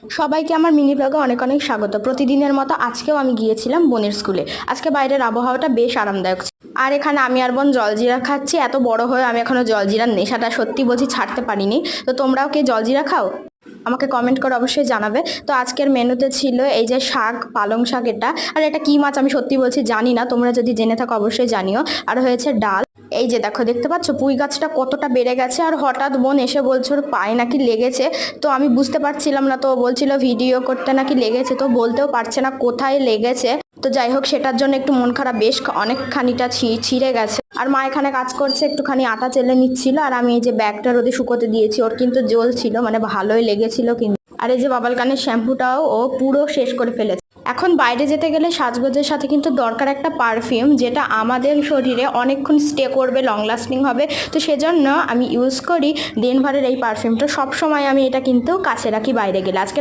সবাইকে আমার মিনি ব্লগে অনেক অনেক স্বাগত। প্রতিদিনের মতো আজকেও আমি গিয়েছিলাম বোনের স্কুলে। আজকে বাইরের আবহাওয়াটা বেশ আরামদায়ক ছিল। আর এখানে আমি আর বোন জলজিরা খাচ্ছি। এত বড় হয়ে আমি এখনো জলজিরার নেশাটা সত্যি বলছি ছাড়তে পারিনি। তো তোমরাও কি জলজিরা খাও? আমাকে কমেন্ট করে অবশ্যই জানাবে। তো আজকের মেনুতে ছিল এই যে শাক, পালং শাক, এটা আর এটা কি মাছ আমি সত্যি বলছি জানি না, তোমরা যদি জেনে থাকো অবশ্যই জানিও। আর হয়েছে ডাল। এই যে দেখো, দেখতে পাচ্ছ পুঁই গাছটা কতটা বেড়ে গেছে। আর হঠাৎ বোন এসে বলছে ওর পায়ে নাকি লেগেছে। তো আমি বুঝতে পারছিলাম না, তো ও বলছিল ভিডিও করতে নাকি লেগেছে, তো বলতেও পারছে না কোথায় লেগেছে। তো যাই হোক, সেটার জন্য একটু মন খারাপ, বেশ অনেকখানিটা ছিঁড়ে গেছে। আর মা এখানে কাজ করছে, একটুখানি আটা চেলে নিচ্ছিল। আর আমি এই যে ব্যাগটা রোদে শুকোতে দিয়েছি, ওর কিন্তু জ্বলছিল, মানে ভালোই লেগেছিল কিন্তু। আর এই যে বাবাল কানের শ্যাম্পুটাও ও পুরো শেষ করে ফেলেছে। এখন বাইরে যেতে গেলে সাজগোজের সাথে কিন্তু দরকার একটা পারফিউম, যেটা আমাদের শরীরে অনেকক্ষণ স্টে করবে, লং লাস্টিং হবে। তো সেজন্য আমি ইউজ করি ডেনভারের এই পারফিউমটা। সবসময় আমি এটা কিন্তু কাছে রাখি বাইরে গেলে। আজকে